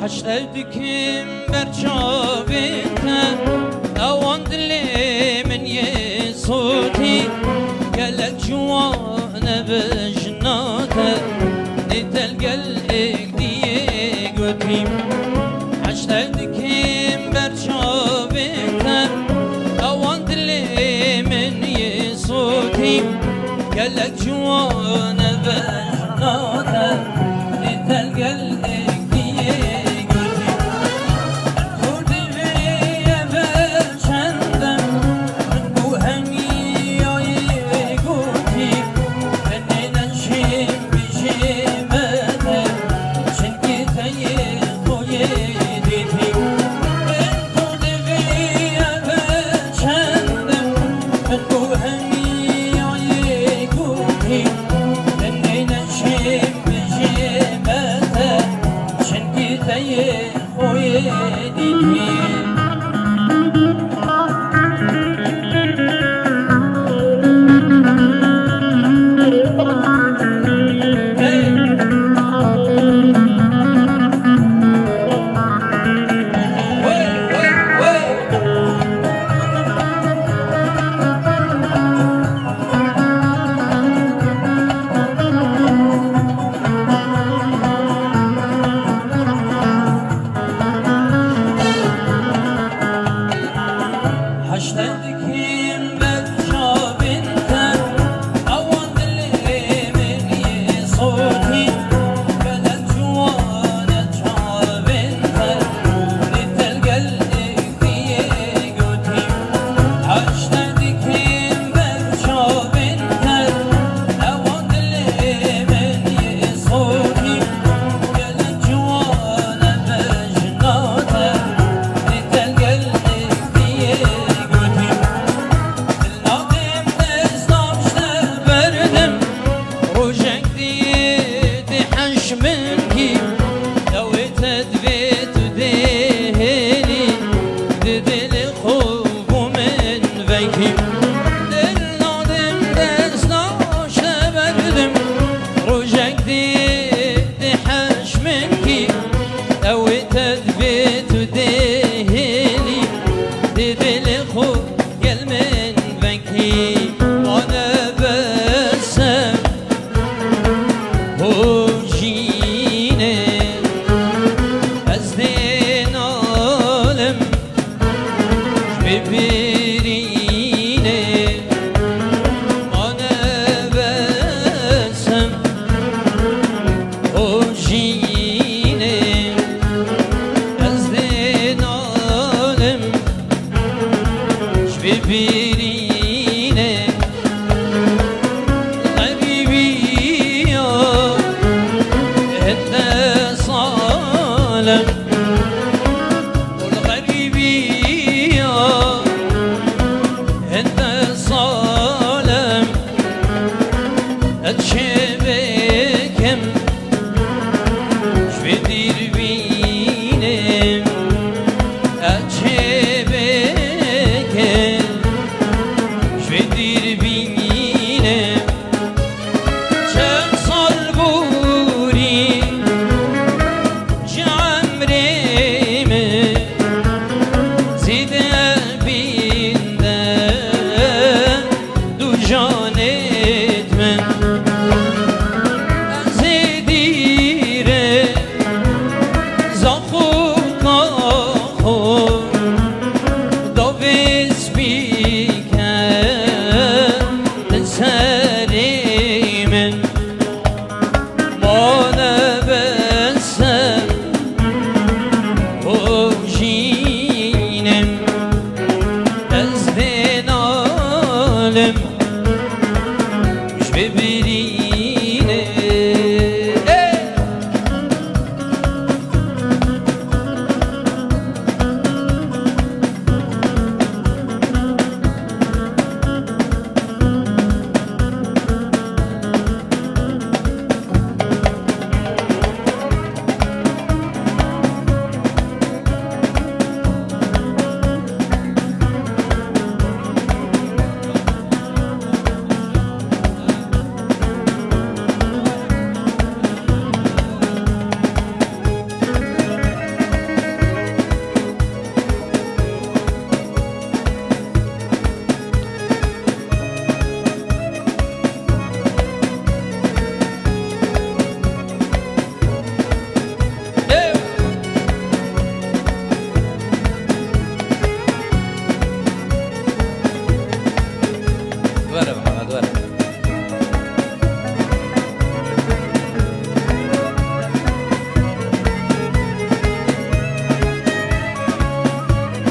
حشتكم برشابتن اوان دلي من يصوتي قالك جوانا بجناته نتلقى الإقدي قديم حشتكم برشابتن اوان دلي من يصوتي قالك جوانا بجناته نتلقى الإقدي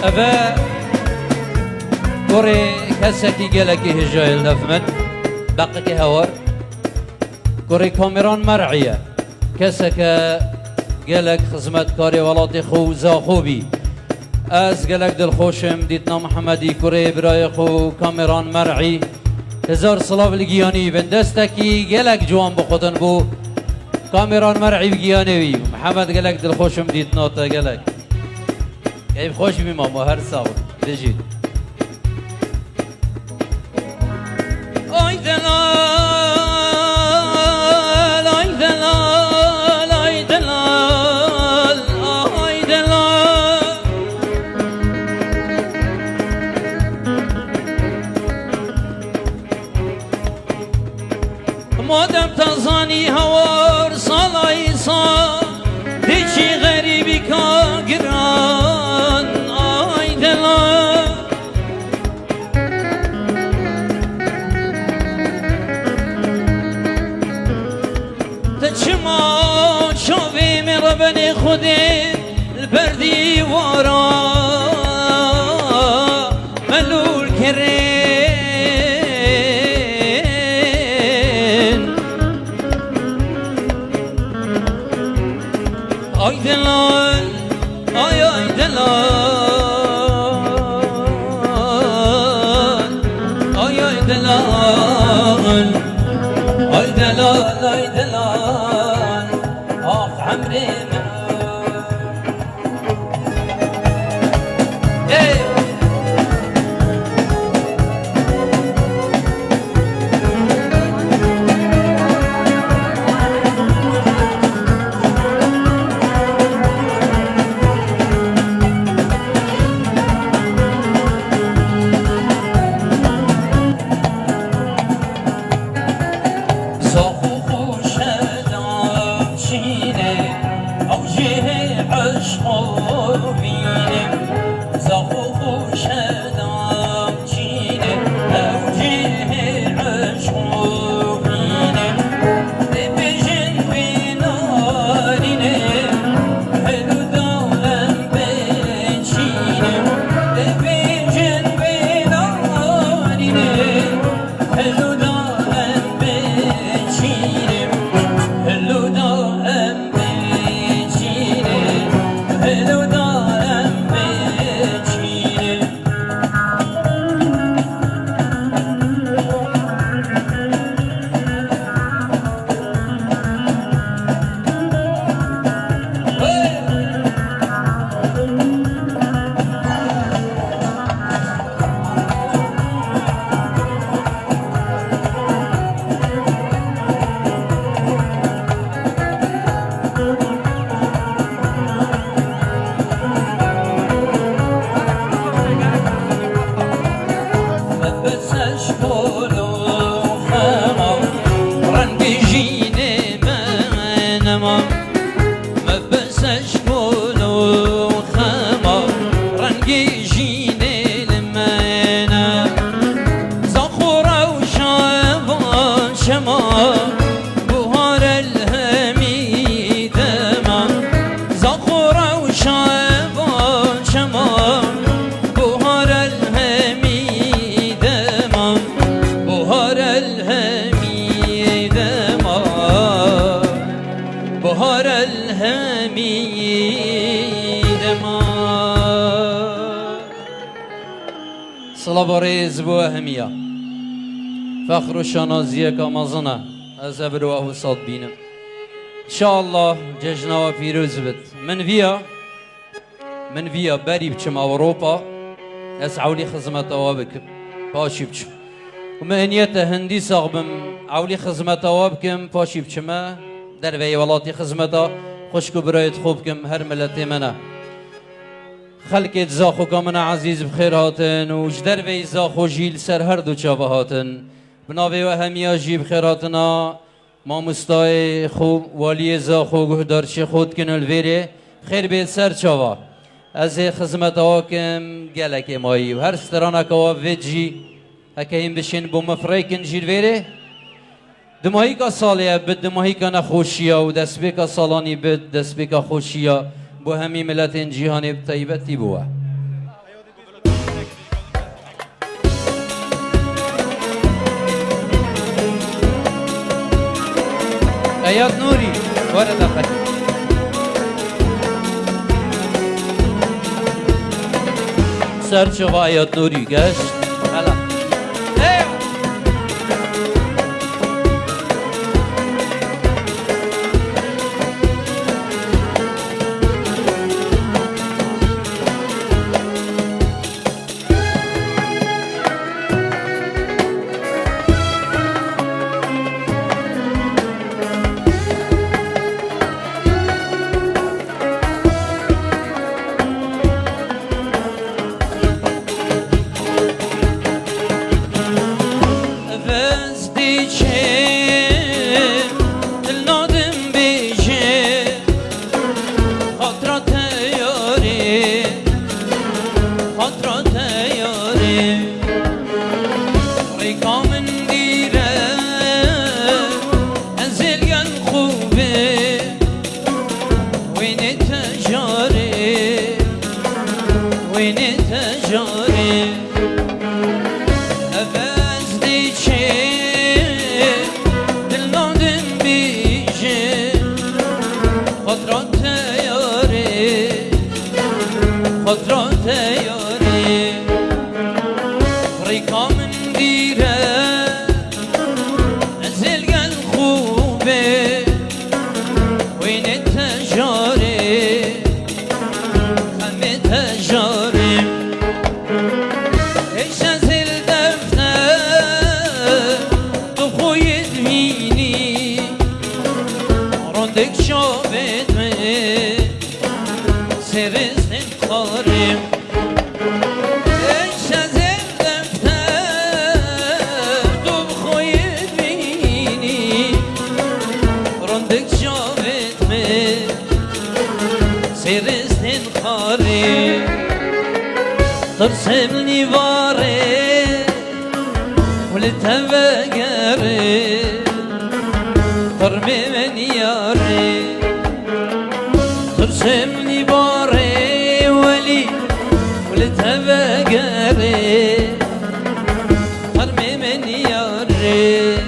أبا كوري كسكي جلكي هجاي النفمن بقكي هور كوري كاميران مرعية كسك جلك خدمت كاري ولاتي خو زاخوبي از جلك دل خوشم ديتنا محمدي كوري براي خو كاميران مرعي هزار صلاف الجياني بندستكي جلك جوان بخوتن بو كاميران مرعي بجياني محمد جلك دل خوشم ديتنا تا جلك كيف خوش بما مهر صاحب دجيت اي دلال اي دلال اي دلال اي دلال مادام تزاني هوار صلاي صار ديشي غريبي كاغران اي دلال تشما شوفي من ربني خدي البردي ورا ملول كرين اي دلال اي دلال اي دلال اي دلال اي دلال اخ عمري صلاباريز بوهمية فخر الشنازية كمازنة أزبر وهو صاد بينم إن شاء الله ججنا وفيروز بت من فيا بري بچم أوروبا أسعولي خزمة وابكم باشي بچم ومهنية هندي صاغبم عولي خزمة وابكم باشي بچما در وی ولاتي خزمة خوشكو برايت خوبكم هر ملتي منا خلقت زاخو كامنا عزيز بخير هاتن وجدر وي زاخو جيل سر هر دو چاوه هاتن بناوه و همیا جي بخير هاتنا ما مستای خوب والی زاخو گهدارچی خود کنل ویره خیر بید سر چاوه از خدمت هاکم گلک مایی و هر سترانه که ویجی هکهیم بشین بو مفریکن جیر ویره دماهی که سالیه بد دماهی که نخوشیه و دست بیکا سالانی بد دست بیکا خوشیه بو همی ملت جهانی بطیبتی بوه آيات نوري ورد أخي سرچ آيات نوري قشت هلا ايوه ترسمني باري ولتبقري ترمي من ياري ترسمني باري ولي ولتبقري ترمي من ياري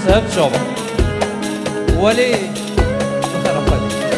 سب شوف ولي خرب عليك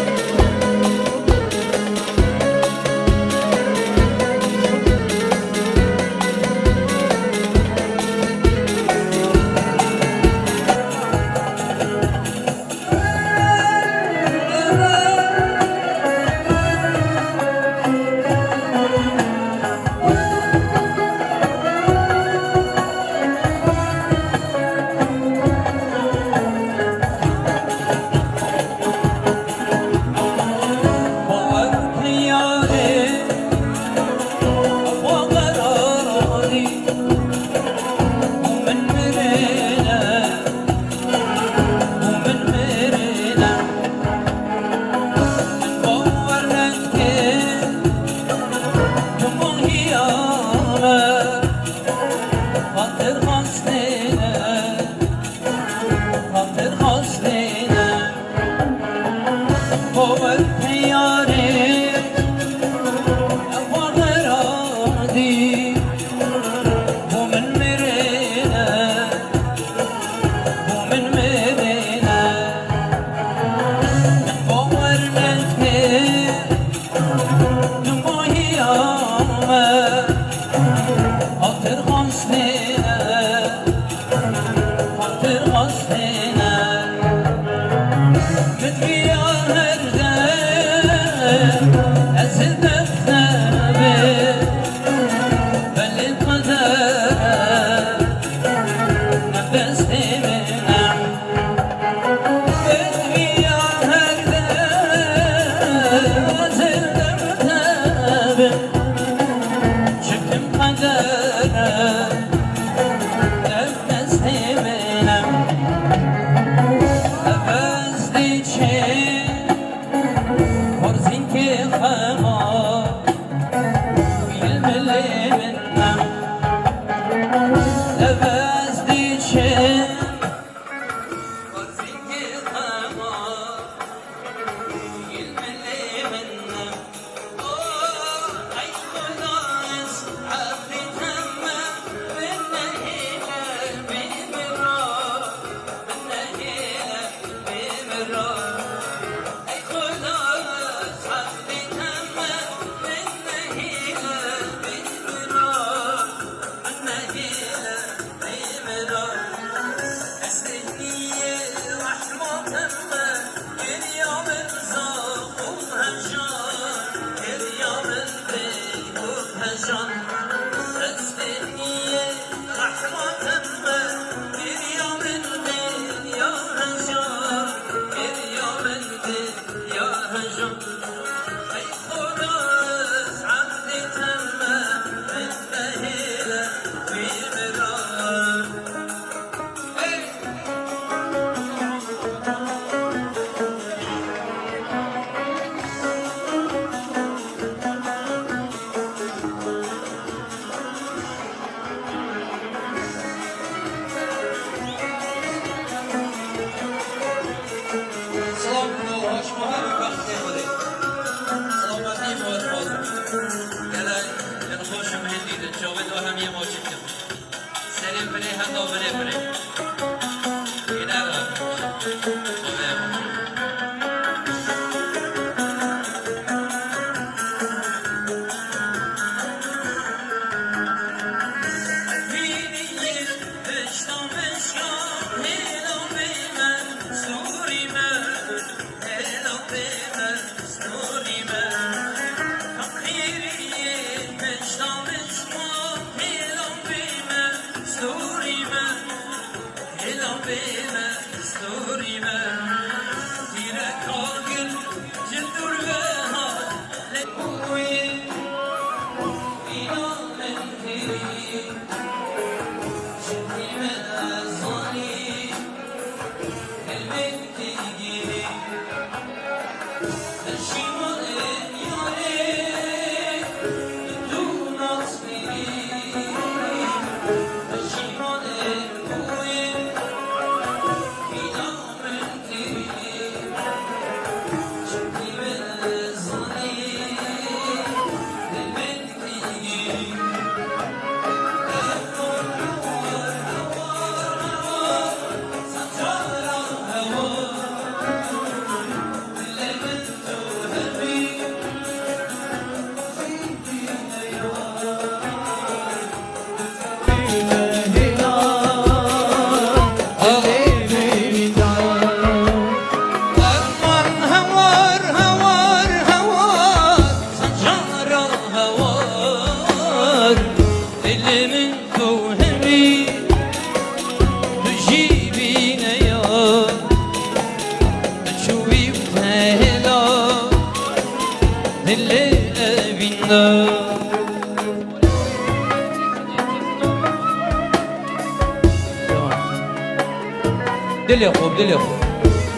دلي خوب دلي خوب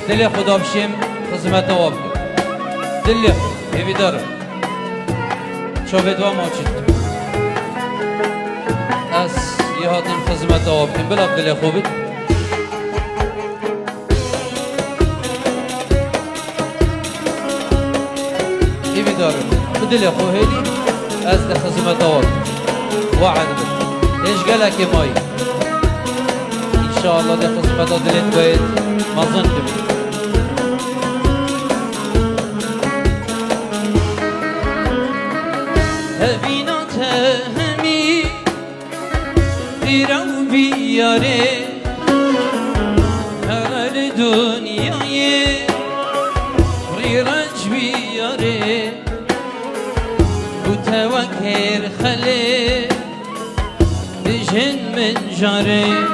دلي خدا بشیم خدمت آب دلي خوب هیوی دارم چو بدوا ما چید از یه هاتیم خدمت آب کن بلاب دلي خوبید هیوی دارم دلي خوب هیدی از ده خدمت آب وعد بد ایش گلک مایی İnşallah da kısmeta dilet bayit mazın gibi. Evina tehmi Dirav biyare Her dünyayı Rirac biyare Bu tevekkir khali Dijin min jare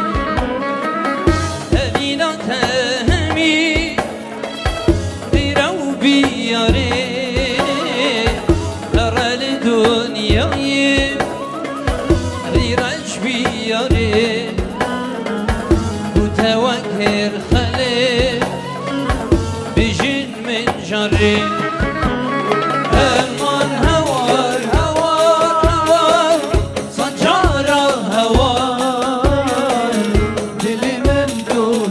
تهمی دیرو بیاره هرال دنیای ریرج بیاره متوکر خله بجن من جاره امان هوار هوار هوار سنجارا هوار دل من تو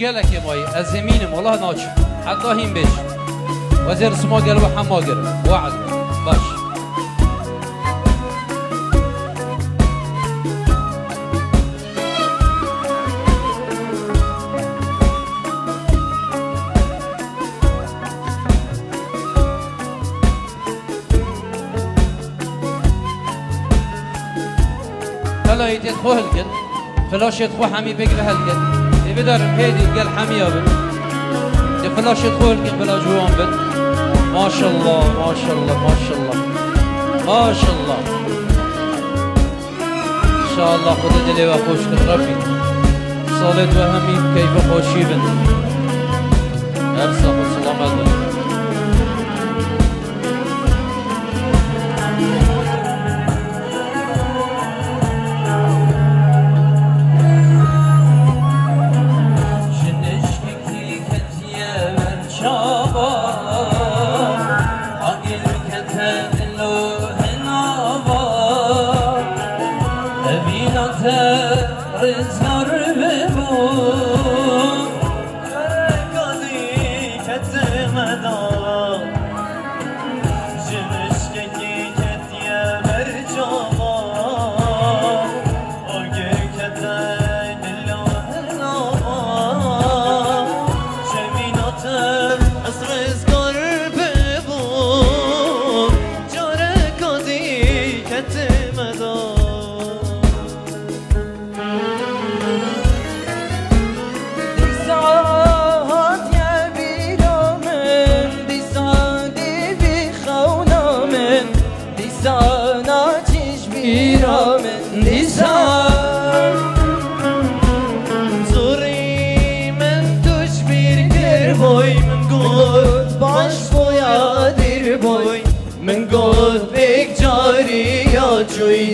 قالك يا ماي أزمينم والله ناچ حتى هين بيش وزير سما قال وحما قال وعد باش فلا يتدخل هلكن فلاش يدخل حمي بقل هلكن يبدر هيدي قال حمي أبن فلاش يدخل هلكن فلا جوان بن ما شاء الله ما شاء الله ما شاء الله ما شاء الله إن شاء الله خد دلي وخوش ربي صالت وهمي كيف خوشي بن أرسخ وسلامات بن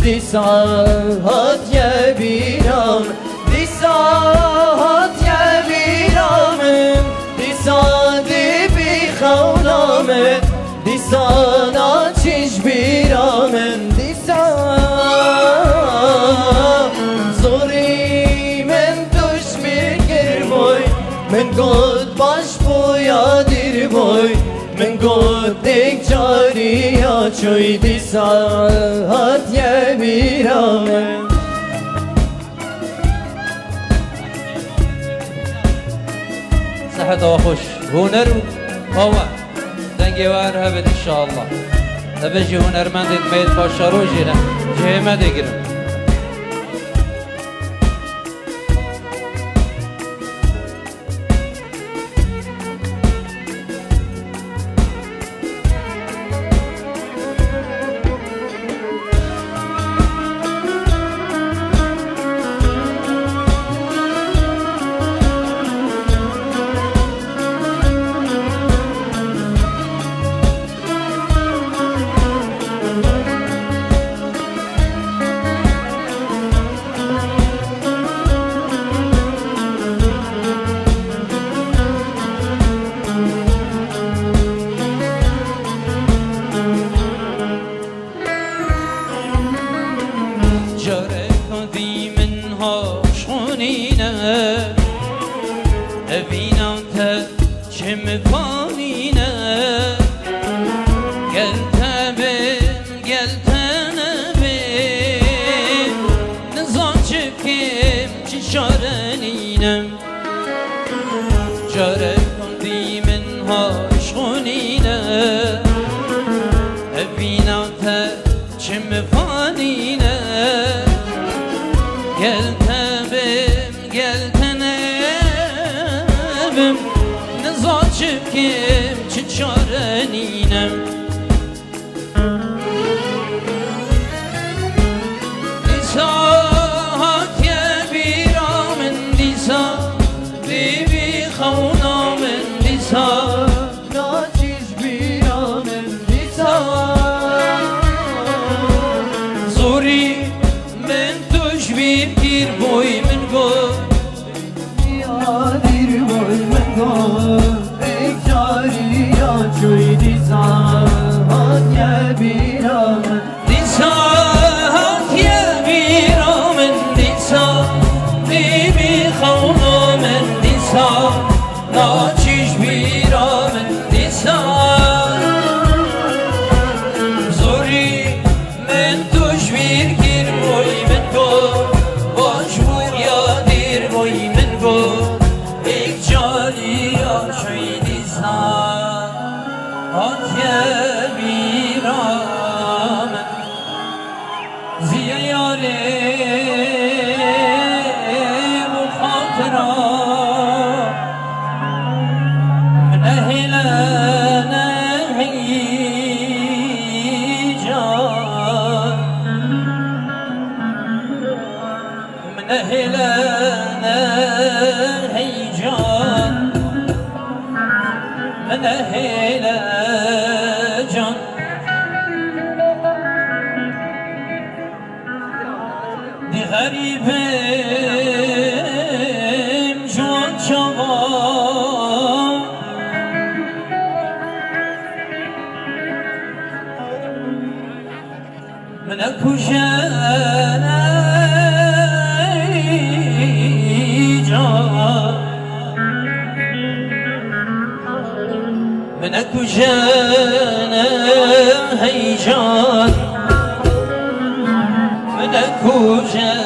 Di saat ya biram, di saat ya biram, di saat bi khawlam, di saat chish biram, di saat zori men tush bir boy, men god bash boya dir boy. من قدك جاري يا شوي دي ساعات يا بيرامن صحة وخوش هنر هو دنگي وار هبت إن شاء الله هبجي هنر من دي ميت باشارو جينا جهما ديگرم Sağ من أهلنا هيجان من أهلنا جان دي غريبين جوان شغال من أكو جانا من أكو جانا هيجان من أكو جان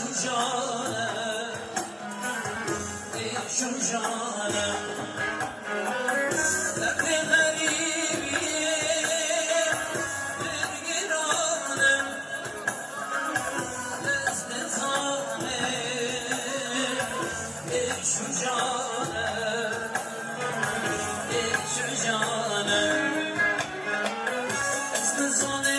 شو جانم شو جانم لك غريبي بالقرانم استزانم شو جانم شو جانم استزانم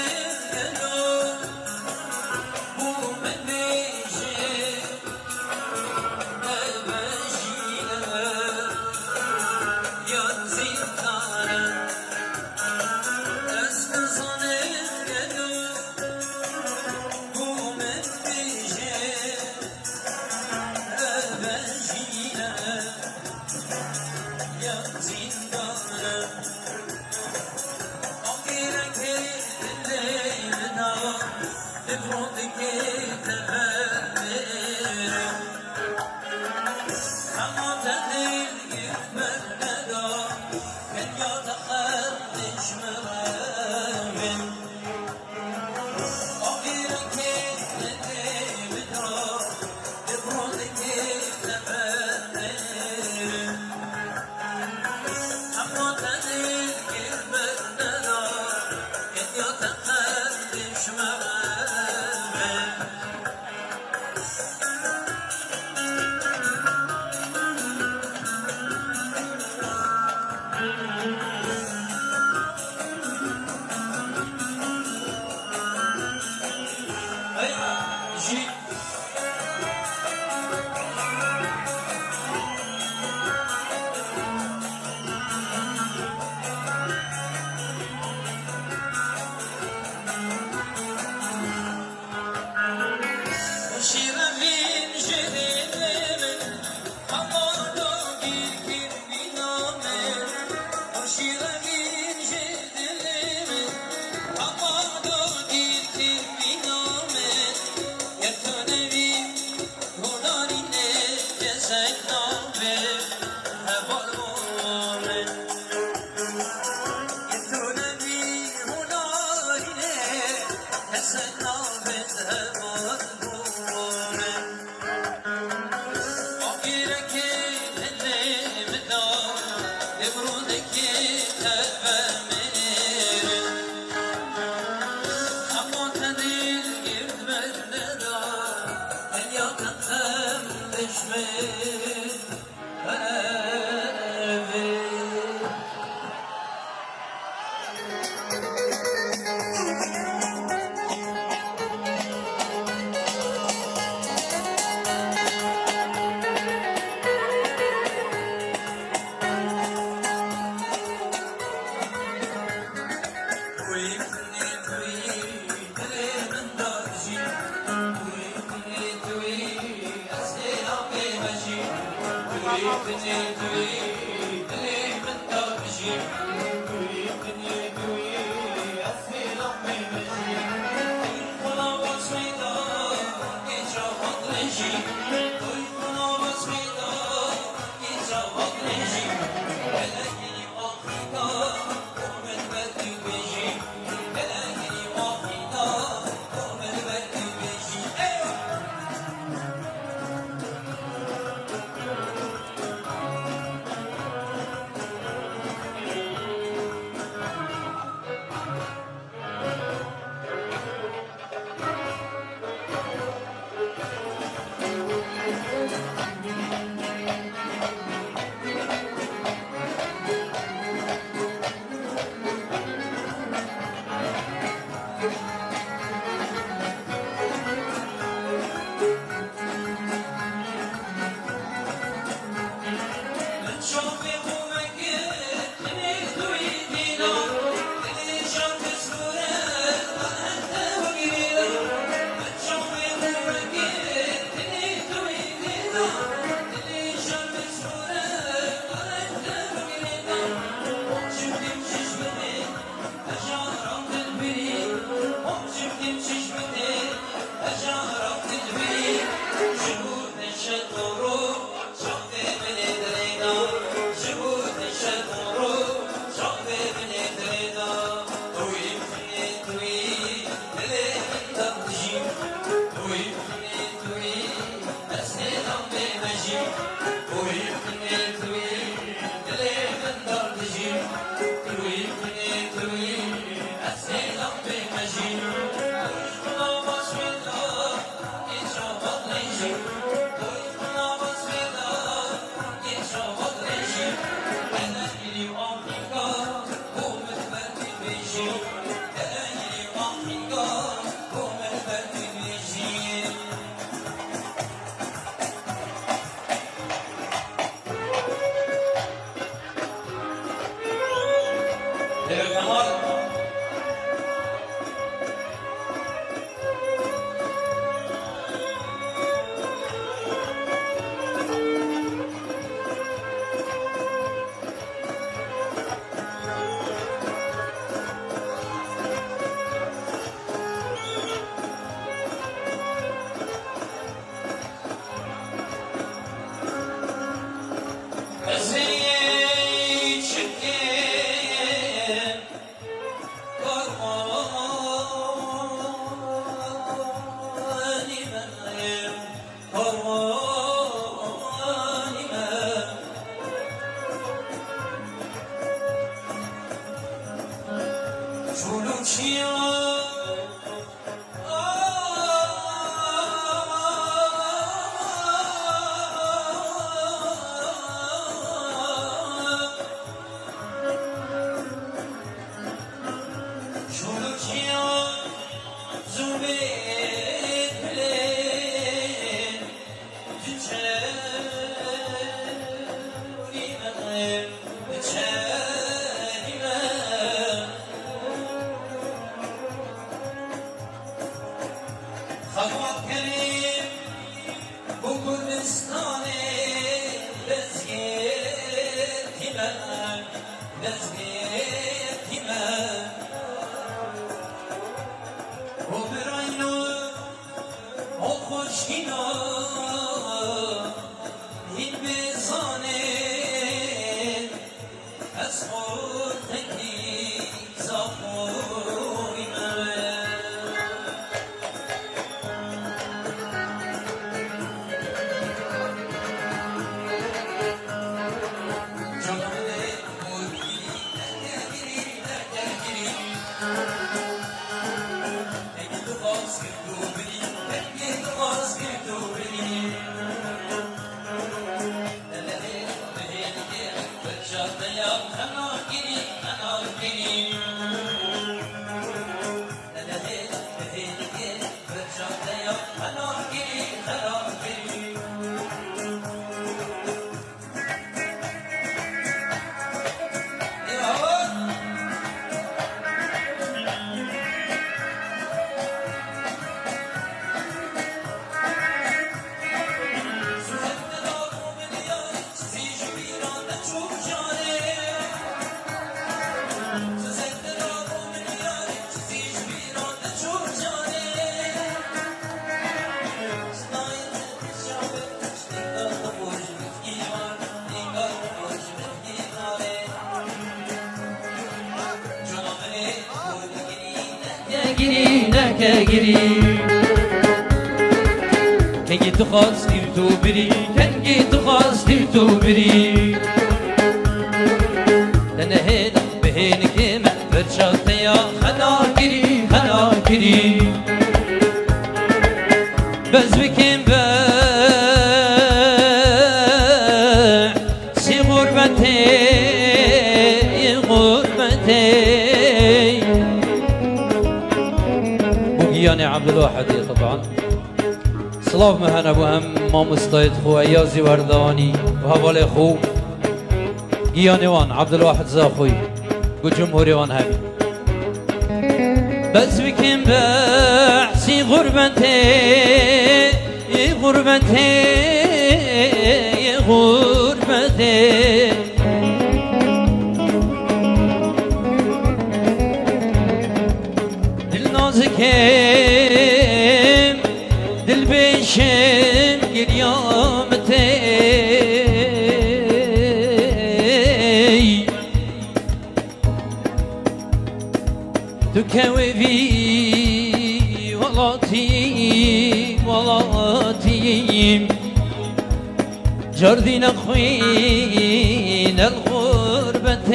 تنگی تو خواستی تو بری تنگی تو خواستی تو بری تنهید بهین که من برشاته یا خنا گیری بز بکن به سی غربته بوگیان عبدالواحدی طبعا سلاف مهنا بو هم ما مستعد خو ایازی وردانی و حوال خو گیانوان عبدالواحد زاخوی و جمهوری وان همی بس بکن بحثی غربته دل نازکم دل بیشم گریامته تو كوفي ولاتي جردين أخوين الغربة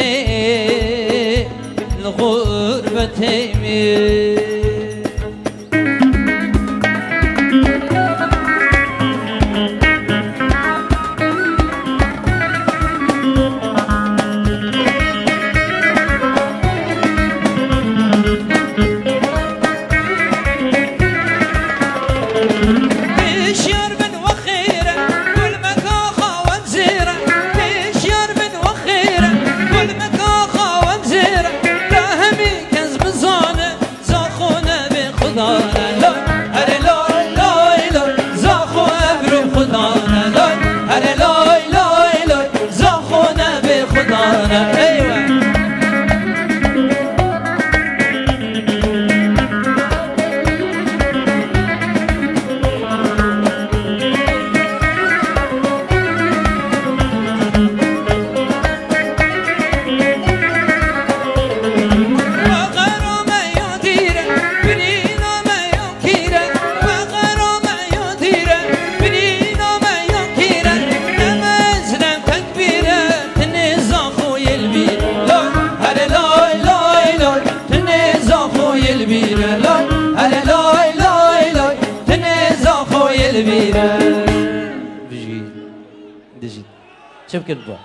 دجی چه بکن با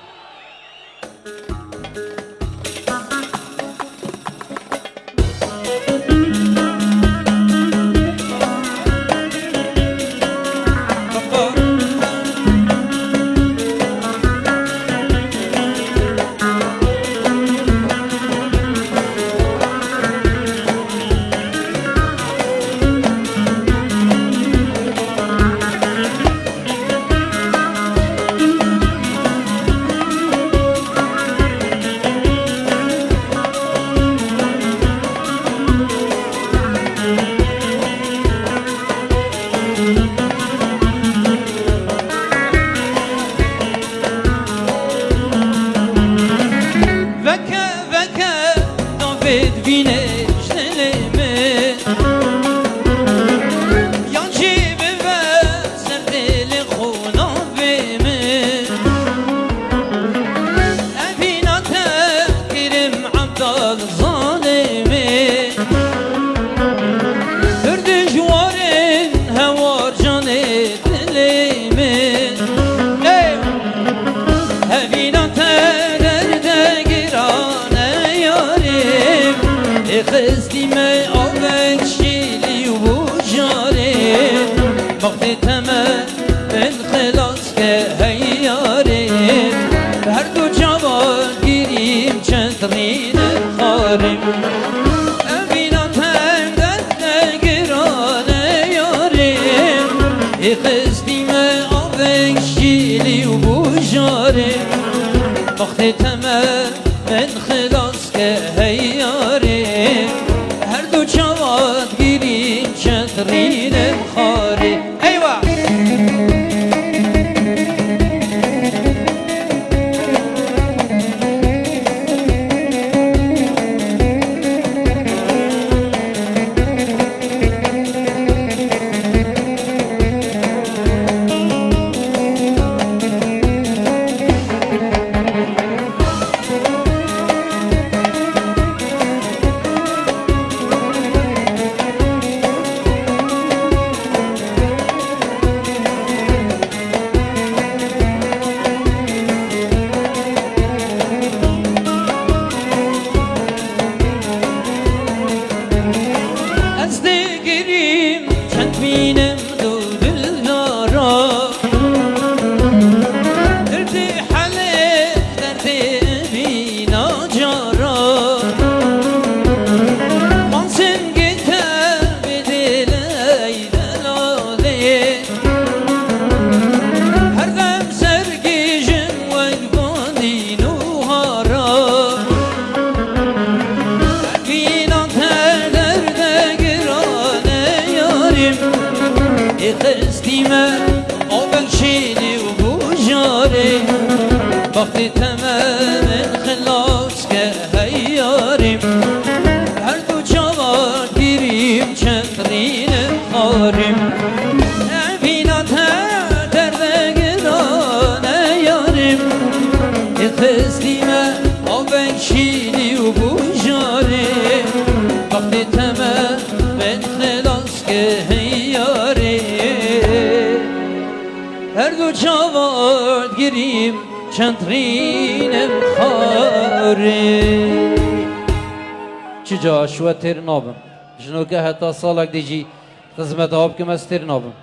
چجا شو تر نابم جنو که حتی سالک دیجی خدمت آب که مستر نابم